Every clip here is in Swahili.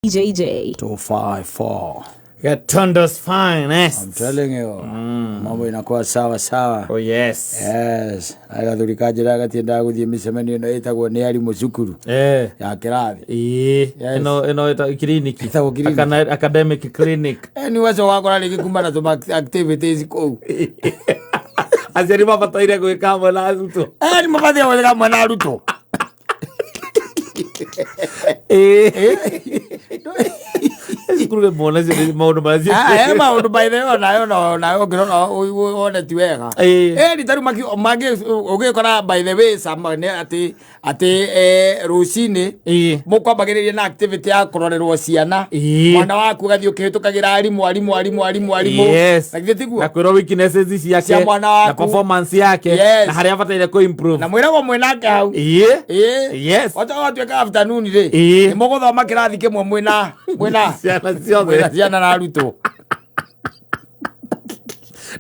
JJ 254. Get Tondo's finest. I'm telling you. Mambo inakuwa sawa sawa. Oh yes. Yes. Agathurikajira agatienda guthie micemenio ino itagwo ni ari mucukuru. Ya kirathi. Eno ita clinic. Itagwo clinic. Academic clinic. Ni wacho wakora rigi kumana to activities ko. Aciari mabataire gwika hamwe na aruto. Ni mabataire gwika hamwe na aruto. Sikuru mbona zile maundu mazi. Maundu by the way nayo ngirona wone ti wega. Ni taru magi ugikora by the way sama ne ati rucini mukwambagiriria na activity ya kurorerwo ciana mwana waku gathi ukihitukagira arimu na kwiro weaknesses ciake na performance yake na haria bataire ku improve na mwirago mwenake hau yes watuika afternoon ri ni muguthoma kirathi kimwe mwina ciana na aruto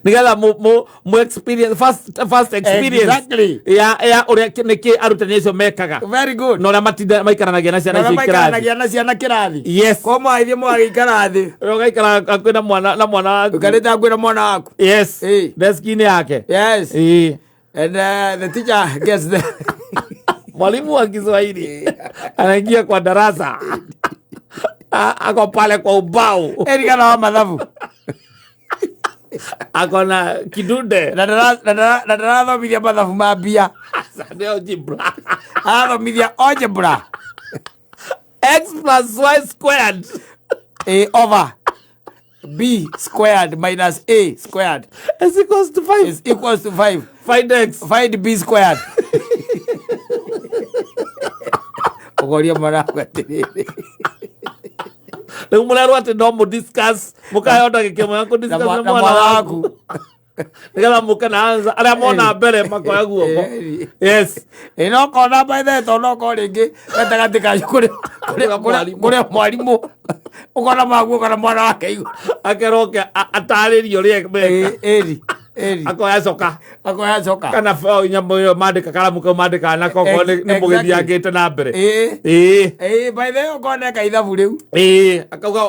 nigetha mu experience first experience exactly ya uria niki arutani acio mekaga very good no na matinda maikaranagia na ciana kirathi yes komo aithie mwari kirathi ugaikara kwina mwana ukareta kwina mwana waku yes deskini yake yes and the teacher gets there mwalimu wa Kiswahili anaingia kwa darasa ako pale kwa ubao erikana wa mathabu akona kidude na thomithia mathabu mambia algebra thomithia algebra x plus y squared over b squared minus a squared is equals to 5 is equals to 5 find x find b squared ogoria mara kwatiriri leo mularu ati no mu discuss mukayonda gikemo yako discuss na mwana waku nigala mukana ala mona mbere makoya guoko yes ino kona by the tono ko ringi gatagati ka kuri mwalimu ukona magu kana mwana wake igu akeroke ataririo ri akoya coka kana fao nyambo yo mandika kalamu ko mandika na koko ni mugithiangite na mbere by the way kona ka ithabu riu akauga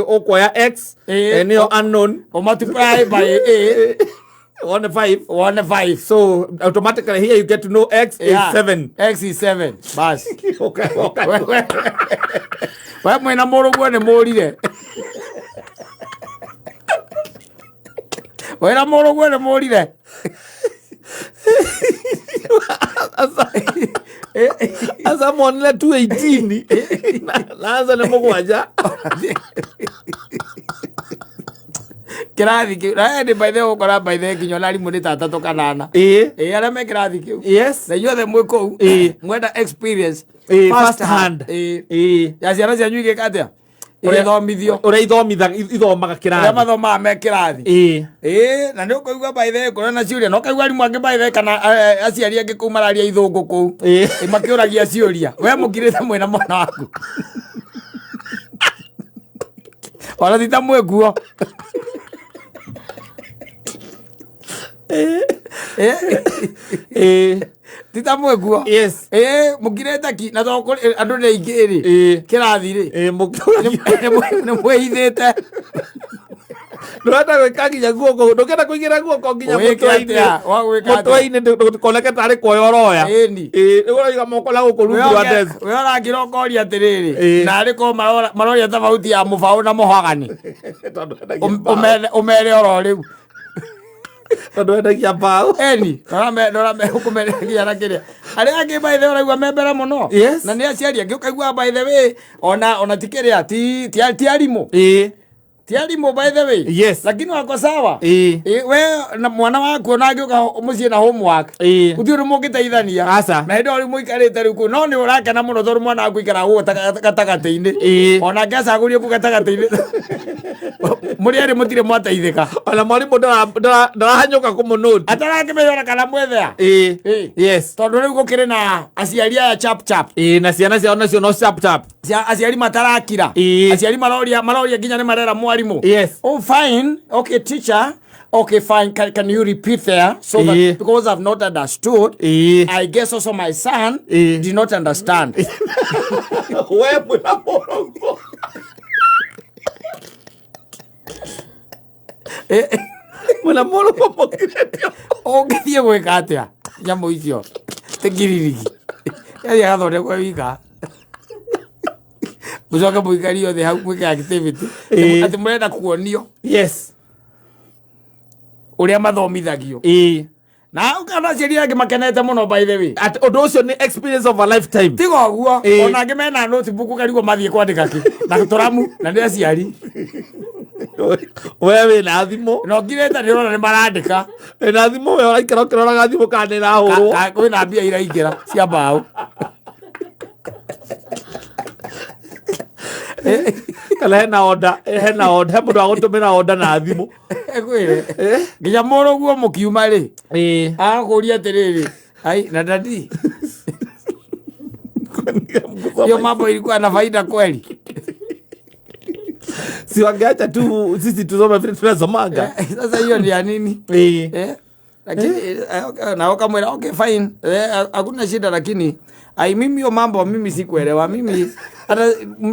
okoya x ni unknown o multiply by a 1 5 so automatically here you get to know x is 7 x is 7 bas okay wa mwena muruguo ni murire wera muruguo ni murire asa monile 218 naanza ni mugwanja kirathi ki ni by the ukora by the kinyo nari muri tatatu kanana ara me kirathi ki yes na yothe mwiko mwenda experience first hand ya ciana cianyu igikatia ithomaga kirathi mathomaga me kirathi na ni ukuigua by the kora na ciuria no kaigua arimu angi by the kana aciari angi kuu mararia ithungu kuu makiuragia ciuria we mukirite mwena mwana waku ora thita mweguo tita mweguo yes mukireta ki na thoko andu ni ingi ri kirathi ri ni mwihithite ndota gwikaginya guoko ndukenda kuigira guoko nginya mutwaini ndikoleke tari koyoroya uroiga moko la gukurungura desk we orangira ukoria atiriri na ariko maroria tofauti ya mubao na muhagani umere oro riu tondu endagia mbao ndorame ukumeregia na kiria aria angi by the way oraigua membera muno na ni aciari angi ukaigua by the way ona tikiria ti arimu tiarimu by the way yes lakini wako sawa we na mwana waku na ngioka mucie na homework uthiru mugiteithania na ndo ri muikarite riku no ni urakena muno toru mwana waku ikara gu gatagati-ini ona ngacagurie ku gatagati-ini muri ari mutire mwateithika ona mwalimu ndarahanyuka kumunoti atarakimeyona kana mwethea yes tondu riu gukiri na aciari aya chap na ciana ciao nacio no chap aciari matarakira aciari maroria nginya ni marera mwarimu yes oh fine okay teacher Okay, fine. Can you repeat there? So that because I've not understood, I guess also my son did not understand. Mwana moro pomokire. Ongithie gwika atia nyamu icio tegiririgi ya gathonde kwa wika mucoke muikari othe hau mwike activity ati murenda kuonio yes uria mathomithagio na ukana ciria ngi makenete muno by the way at odocio ni experience of a lifetime tigo guo ona ngi mena notebook karigo mathie kwandika ki na turamu na ndia ciari wewe na thimo no ngireta ndirona ni marandika na thimo wewe uraikara ukiroraga thimo kana na hurwo kwina mbia iraingira cia mbao kala hena order he mundu agutumira order na thimo ekwire nginya moro guo mukiuma ri akuria atiriri ai na dadi yo mambo ilikuwa na faida kweli si wangeacha tu sisi tusome vile tunasomanga sasa hiyo ni ya nini lakini na wakamwela okay fine hakuna shida lakini ai mimi hiyo mambo mimi sikuelewa mimi hata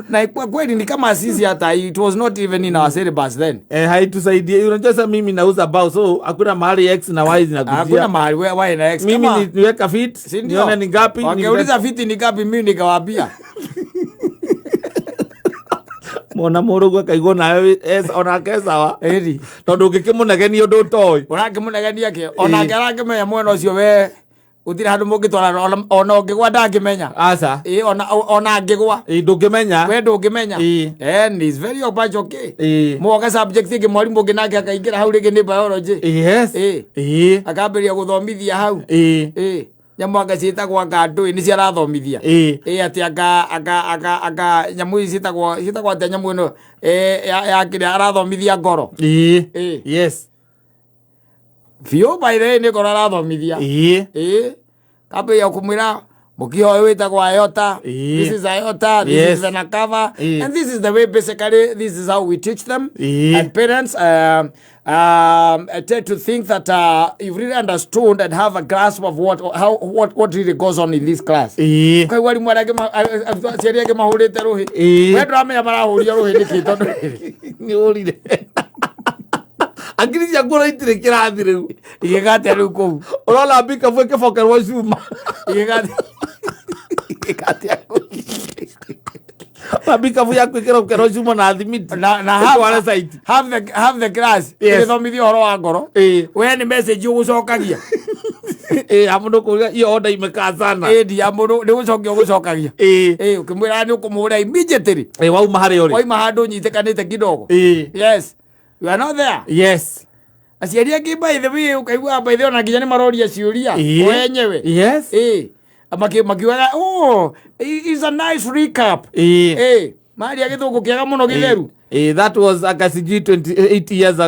na kwa kweli ni kama sisi hata it was not even in our syllabus then haitusaidie unajua sasa mimi nauza bao so hakuna mahali x na y zinakujia hakuna mahali y na x mimi niweka fit nione ni ngapi wangeuliza fit ni ngapi mimi nikawaambia mona murugo kaigwo nawe ona kesawa eri tondu ngikimunegenia undu toy urakimunegenia ke ona ngarakimenya mwena ucio we utira handu mungitwara ona ngigwa ndangimenya asa ona ngigwa ndungimenya we ndungimenya and is very much okay mwoga subject ingi mwalimu ungi nake akaingira hau ringi ni biology yes akambiria guthomithia hau nyamu agacitagwa ngandui ni ciarathomithia ati aka nyamu icitagwo ati nyamu ino ya kire arathomithia ngoro yes biu by the way ni ngoro arathomithia kambe ya kumwira mukio witagwo aorta this is aorta this is vena cava and this is the way basically this is how we teach them and parents tend to think that you've really understood and have a grasp of what really goes on in this class kai wali mwarage ciari mahurite ruhi we ndramenya marahuria ruhi niki tondu ni urire angiri cia ngoro itire kirathi riu igigate riu kou urona mbika fwe kibokerwo cuma igigate mabika fwe yakwikira ukero cuma na thimiti na have the class ithomithia horo wa ngoro we ni message ugucokagia amundu kuria iyo order imekaa sana di amundu ni gucokia ugucokagia ukimwira ni ukumura immediately wauma hari uri waima handu nyitekanite kidogo yes you are not there yes aciari angi by the way ukaigua by the way na nginya ni maroria ciuria wenyewe yes makiwaga is a nice recap mari agithungu kiaga muno githeru that was akasiji 28 years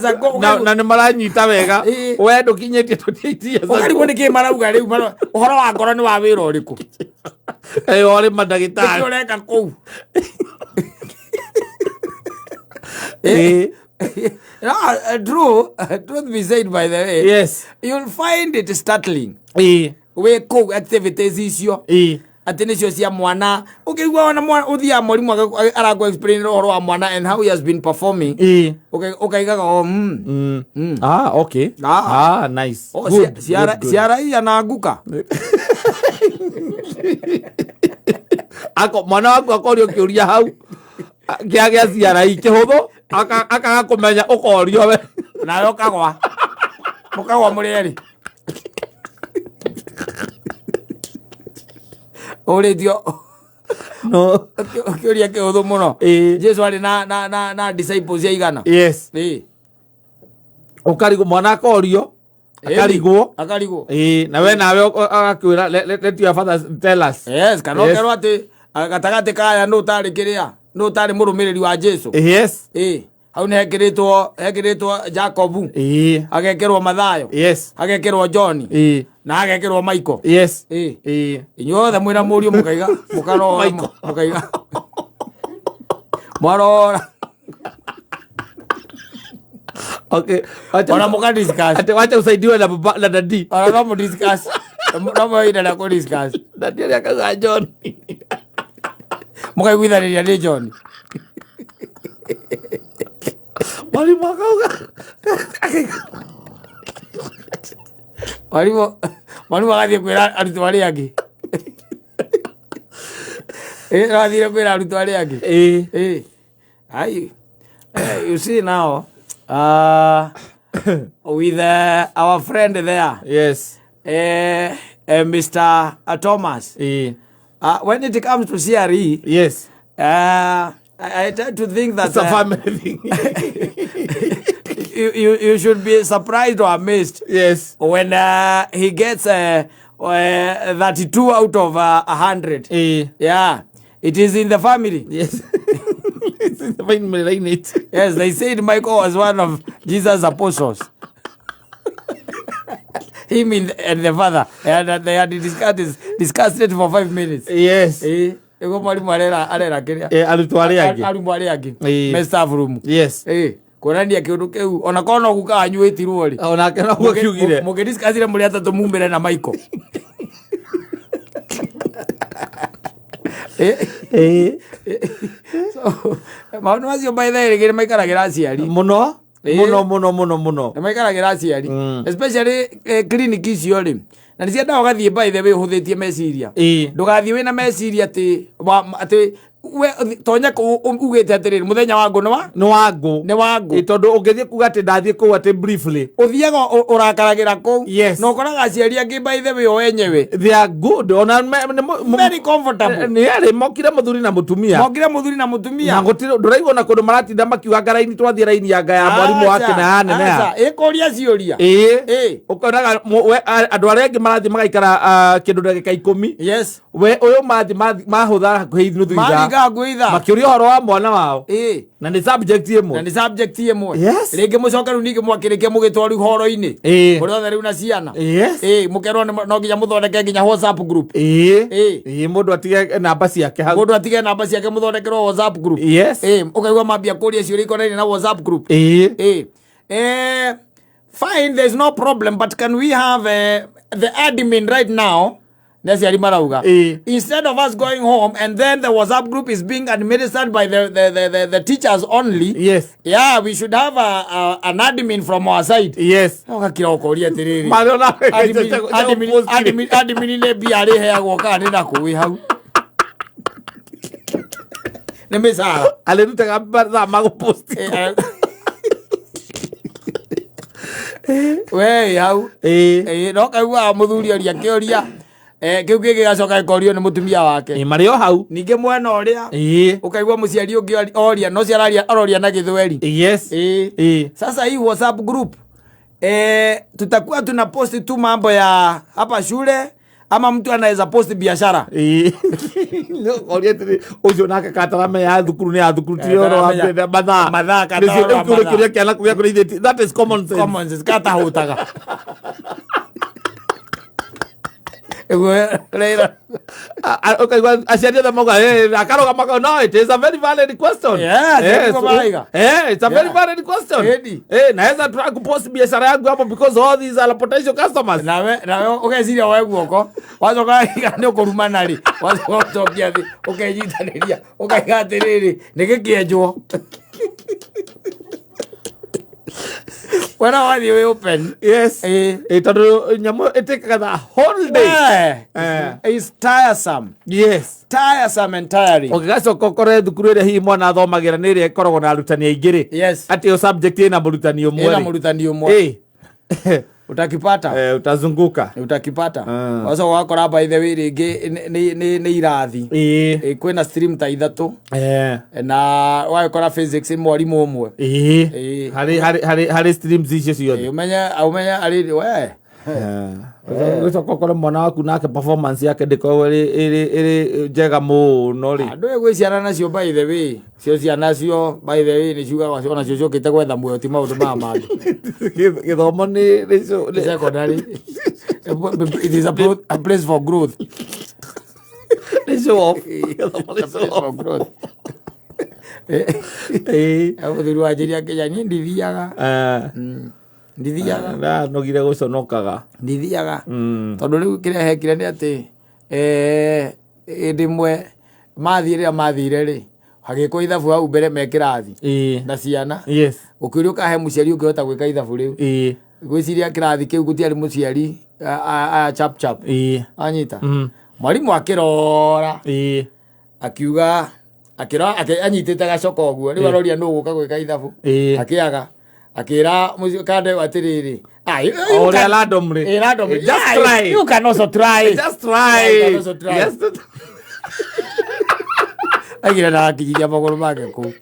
ago na ni maranyita wega we ndukinyetie 28 years ago ukari woni ki marauga riu uhoro wa ngoro ni wa wira uriku ori madagitari ureka kou truth be said by the way yes you'll find it startling we kou activities icio ati nicio cia mwana ukigwa wana mwana uthia mwalimu arago explain uhoro wa mwana and how he has been performing ukaigaga okay nice siara hii anaanguka ako mwana wako akorio kiuria hau kiagia siara hii kihuthu aka kumenya ukorio we na yokagwa mukagwa murieri uritio no kiuria kihuthu muno Jesu ari na disciples ya igana yes ukarigo mwana akorio akarigwo na we nawe akakwira let your father tell us yes kanokero ati gatagati kaya no tari kiria no tari murumiriri wa Jesu yes hau ni hekiritwo Jacobu agekerwo Mathayo yes agekerwo John na agekerwo Michael yes inyuothe mwira murio mukaiga mukaiga marora okay ona muka discuss ate wacha usaidiwe na baba na dadi ona mu discuss na ida na ko discuss dadi akaga John mukaiguithaniria ni John Mwalimu akauga. Mwalimu agathie kwira arutwo aria angi. Agathie kwira arutwo aria angi. You see now, with our friend there. Yes. Mr. Thomas. When it comes to CRE, yes. I tend to think that it's a family thing. you should be surprised or amazed. Yes. When he gets 32 out of 100. Yeah. It is in the family. Yes. It's in the family lineage. Yes, they said Michael was one of Jesus' apostles. Him and the father. And they had discussed it for 5 minutes. Yes. Ego mwalimu arera kiria. Arutwo aria angi. Arutwo aria angi. Me staff room. Yes. Kurania kiundu kiu ona kono guka anyuitirwo ri. Ona kana gukiugire. Muge discussire muri atatu mumbere na Michael. So, maundu macio by the way gire maikaragira aciari. Muno. Muno. Maikaragira aciari. Especially clinic icio ri. Na nicienda ugathie by the way uhuthitie meciria. Ndugathie wina meciria ati we tonya ugete atiriri muthenya wa ngo ni wangu tondu ungithie kuga ati ndathie ku ati briefly uthiaga urakaragira ku no koraga aciari angi by the way o enyewe they are good ona very comfortable ni ari mokire muthuri na mutumia na gutiro nduraigwa na kundu maratinda makiuga ngaraini twathie raini ya ngaya mwalimu wake na anene ikoria cioria ukoraga andu aria angi marathie magaikara kindu ndagika 10 yes we uyu mahutha hakuhi nuthu makiuria horo wa mwana wao na ni subject imwe ringi mucokeru ningi mwakirikia mugitwari horo-ini muri othe riu na ciana mukerwo no nginya muthondeke nginya WhatsApp group mundu atige namba ciake hau muthondekerwo WhatsApp group ukaigua mambia kuria ciuria ikonaine na WhatsApp group fine, there's no problem, but can we have the admin right now? Instead of us going home and then the WhatsApp group is being administered by the teachers only. Yes. Yeah, we should have an admin from our side. Yes. Admin ne biare heagwo kana ni nakuwi hau. Ni misara. Alirutaga barza magupost. We hau. No kaigua muthuri aria kioria. Kiu gigi gacoka ikorio ni mutumia wake. Mario hau. Ninge mwena uria. Ukaigua muciari ungi oria no ciararia aroria na githweri. Yes. Sasa hii WhatsApp group tutakuwa tuna post tu mambo ya hapa shule ama mtu anaweza post biashara. No oria tiri ucio naka katarame ya thukuru ni ya thukuru tioro wa matha katara. Kuria kiana kuya kuria that is common sense. Common sense kata hutaga. Okay, well, asiadia the moga. Akaroga maka. No, it is a very valid question. It's a very valid question. Naweza try kupost biashara yangu hapo because all these are potential customers. Na okay, siria wewe guoko. Wacoka ndio kurumana ri. Wacokia thi. Okay, jitaniria. Okay, gatiriri. Nigikienjwo. When I want you open, yes, it takes a whole day. It's tiresome. Yes, tiresome and tiring. Okay, so kokore thukuru ria hi mwana athomagira ni ria ikoragwo na arutani aingiri. Yes, ati yo subject ina murutani umwe. Utakipata. Utazunguka. Utakipata. Sasa wakora by the way ringi ni irathi. Kwina stream ta ithatu. Na wakora physics mwalimu umwe. Hari streams icio ciothe. Umenya ari we. Gucoka kokore mwana waku nake performance yake ndiko iri njega muno ri. Andu egwe ciana nacio by the way. Cio ciana cio by the way ni ciuga ona cio ciokite gwetha muoyo ti maundu mama. Githomo ni secondary. It is a place for growth. Show off. For growth. Thuru ajiria Kenya ni ndithiaga. Ndithiaga nogire guconokaga ndithiaga tondu riu kiria hekire ni ati ndimwe mathire ri hagiko ithabu hau mbere me kirathi na ciana ukirio kahe muciari ukihota gwika ithabu riu gwiciria kirathi kiu gutiari muciari chap anyita mwarimu akirora akiuga anyitite gacoka uguo riu aroria no guka gwika ithabu akiaga akira kande atiriri oria randomly just try, you can also try yes agira na kijiya magoro make ku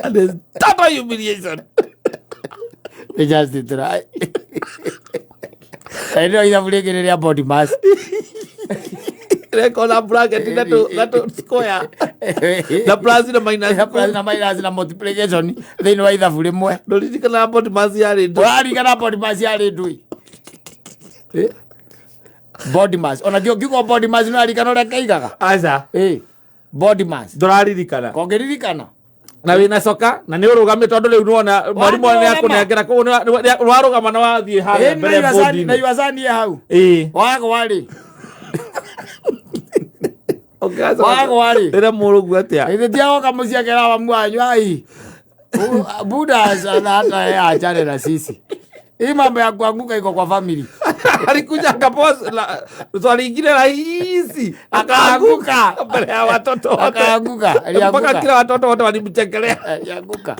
and there's total humiliation. They just try. I know you have taken a body mass. Record a bracket that square. The plus in the minus in a multiplication. They know either for them. Don't you can about Maziari? What you can about Maziari do? Body mass. On a joke, you got body mass. No, you cannot get Aza. Body mass. Dorari Ricana. Kogeri Ricana. Na wina soka na ni urugame tondu riu nuona mwarimu ni akunengera ko warugama na wathie ha mbere bodi na iwazani hau wago wari wago wari ira murugu atia ite tiago kamuciakera wa mwanyu ai buda sana hata achane na sisi hii mambo ya kuanguka iko kwa family. Alikuja akapoza swali lingine rahisi akaanguka mbele ya watoto wote. Akaanguka. Mpaka kila watoto wote walimchekelea. Alianguka.